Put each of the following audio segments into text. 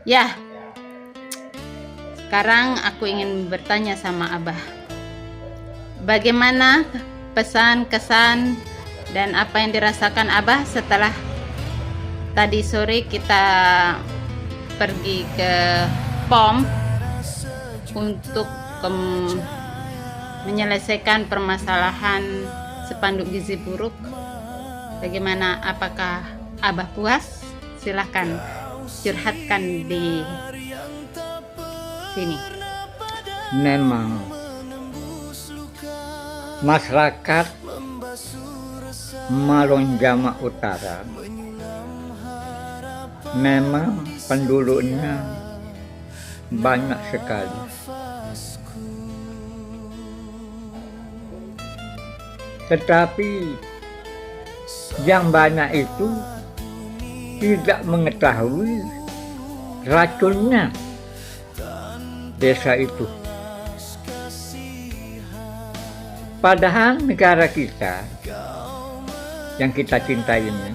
Ya, sekarang aku ingin bertanya sama Abah. Bagaimana pesan, kesan, dan apa yang dirasakan Abah setelah tadi sore kita pergi ke POM untuk menyelesaikan permasalahan spanduk gizi buruk? Bagaimana? Apakah Abah puas? Silahkan curhatkan di sini. Memang masyarakat Marong Jamak Utara memang penduduknya banyak sekali. Tetapi yang banyak itu tidak mengetahui racunnya desa itu. Padahal negara kita yang kita cintai ini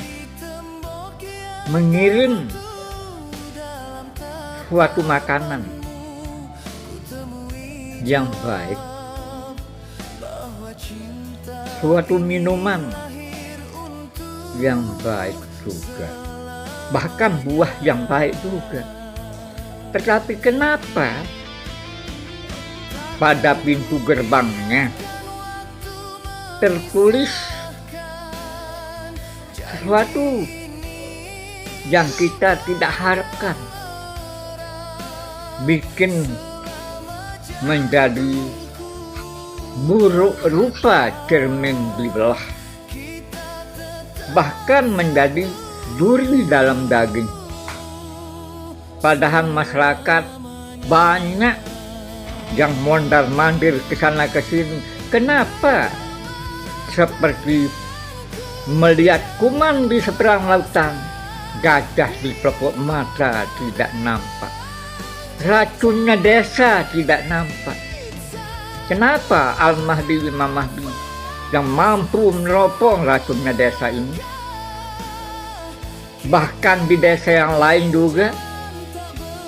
mengirim suatu makanan yang baik, suatu minuman yang baik juga, bahkan buah yang baik juga. Tetapi kenapa pada pintu gerbangnya tertulis sesuatu yang kita tidak harapkan, bikin menjadi buruk rupa cermin dibelah, bahkan menjadi duri dalam daging. Padahal masyarakat banyak yang mondar-mandir ke sana ke sini. Kenapa seperti melihat kuman di seberang lautan, gajah di pelupuk mata tidak nampak, racunnya desa tidak nampak? Kenapa Al-Mahdi Imam Mahdi yang mampu meneropong racunnya desa ini? Bahkan di desa yang lain juga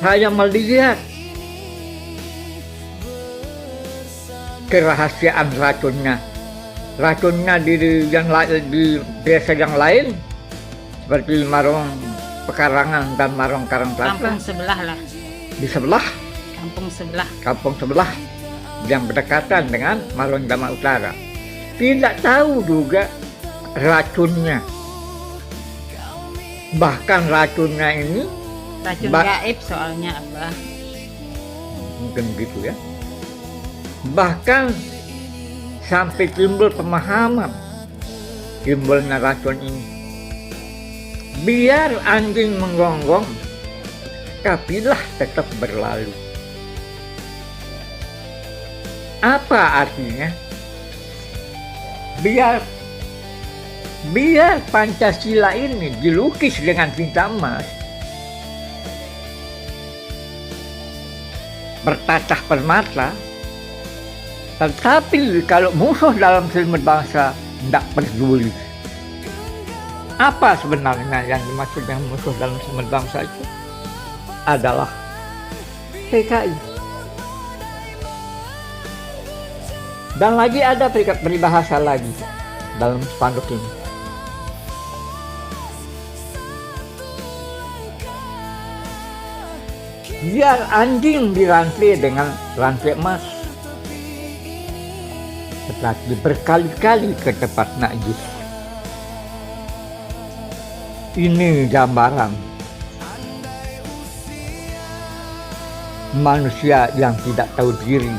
saya melihat kerahasiaan racunnya. Racunnya di desa yang lain seperti Marong Pekarangan dan Marong Karangtata. Kampung sebelah lah. Di sebelah. Kampung sebelah. Yang berdekatan dengan Marong Jamak Utara. Tidak tahu juga racunnya. Bahkan racunnya ini Racun gaib soalnya Abah. Mungkin gitu ya. Bahkan sampai timbul pemahaman timbulnya racun ini. Biar anjing menggonggong, kapilah tetap berlalu. Apa artinya? Biar Pancasila ini dilukis dengan tinta emas, bertatah permata, tetapi kalau musuh dalam selimut bangsa tidak peduli. Apa sebenarnya yang dimaksud dengan musuh dalam selimut bangsa itu? Adalah PKI. Dan lagi ada peribahasa lagi dalam spanduk ini. Biar anjing dirantai dengan rantai emas, tetapi berkali-kali ke tempat najis. Ini gambaran manusia yang tidak tahu diri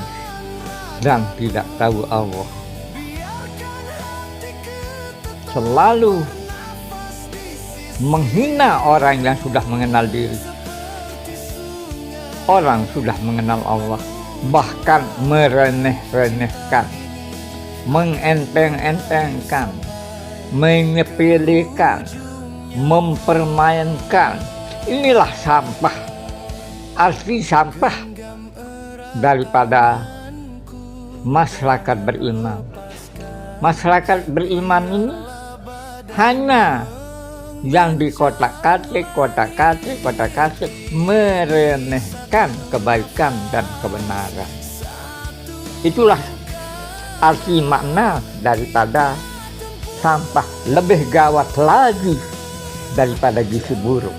dan tidak tahu Allah. Selalu menghina orang yang sudah mengenal diri. Orang sudah mengenal Allah, bahkan mereneh-renehkan, mengenteng-entengkan, menyepelekan, mempermainkan. Inilah sampah. Arti sampah daripada masyarakat beriman. Masyarakat beriman ini hanya yang di kotak-katik meremehkan kebaikan dan kebenaran. Itulah arti makna daripada sampah lebih gawat lagi daripada gizi buruk.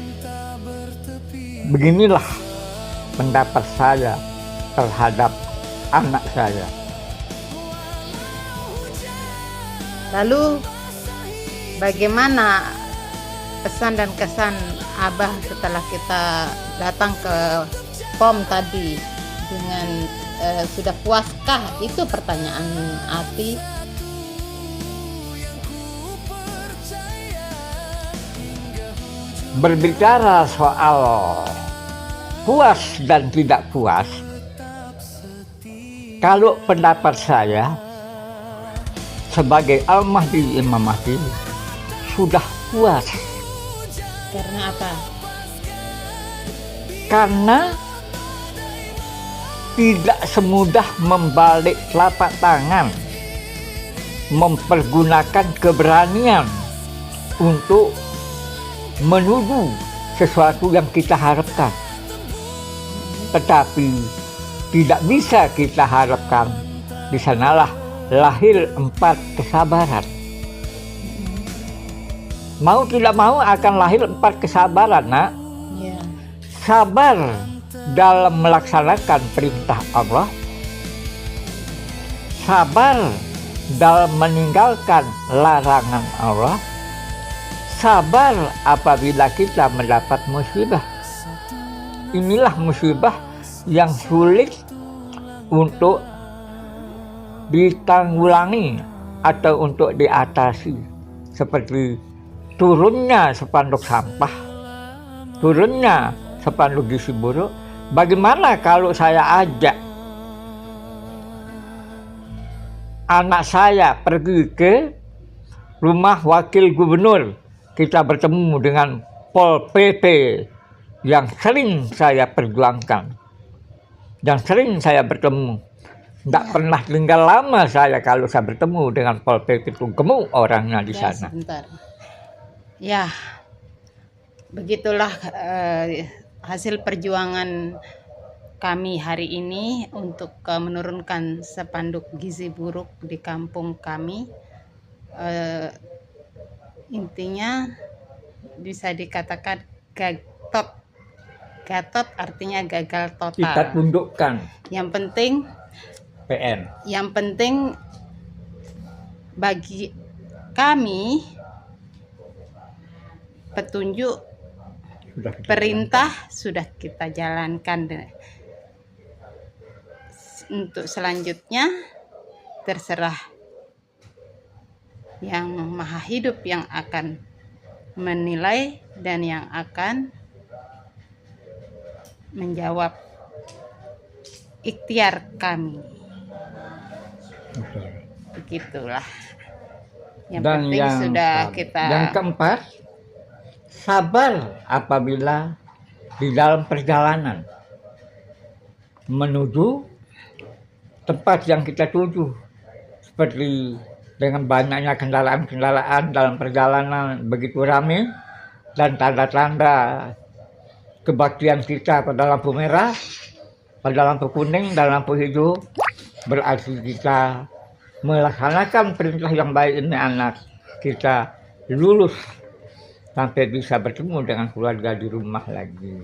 Beginilah pendapat saya terhadap anak saya. Lalu bagaimana pesan dan kesan Abah setelah kita datang ke POM tadi dengan sudah puaskah? Itu pertanyaan Ati. Berbicara soal puas dan tidak puas, kalau pendapat saya sebagai Al-Mahdi Imam Mahdi sudah puas. Karena apa? Karena tidak semudah membalik telapak tangan, mempergunakan keberanian untuk menuju sesuatu yang kita harapkan. Tetapi tidak bisa kita harapkan. Di sanalah lahir 4 kesabaran. Mau tidak mau akan lahir 4 kesabaran, nak. Ya. Sabar dalam melaksanakan perintah Allah, sabar dalam meninggalkan larangan Allah, sabar apabila kita mendapat musibah. Inilah musibah yang sulit untuk ditanggulangi atau untuk diatasi, seperti turunnya spanduk sampah, turunnya spanduk gizi buruk. Bagaimana kalau saya ajak anak saya pergi ke rumah wakil gubernur, kita bertemu dengan Pol PP yang sering saya perjuangkan, yang sering saya bertemu. Tidak pernah tinggal lama saya kalau saya bertemu dengan Pol PP itu, gemuk orangnya di sana. Sebentar. Ya, begitulah hasil perjuangan kami hari ini untuk menurunkan spanduk gizi buruk di kampung kami. Intinya bisa dikatakan gatot artinya gagal total. Kita tundukkan Yang penting PN. Yang penting bagi kami petunjuk perintah sudah kita jalankan. Untuk selanjutnya terserah Yang Maha Hidup yang akan menilai dan yang akan menjawab ikhtiar kami. Begitulah. Yang Dan penting yang sudah kita. Yang keempat, sabar apabila di dalam perjalanan menuju tempat yang kita tuju, seperti dengan banyaknya kendaraan-kendaraan dalam perjalanan begitu ramai, dan tanda-tanda kebaktian kita pada lampu merah, pada lampu kuning dan lampu hijau, berarti kita melaksanakan perintah yang baik ini, anak kita lulus sampai bisa bertemu dengan keluarga di rumah lagi.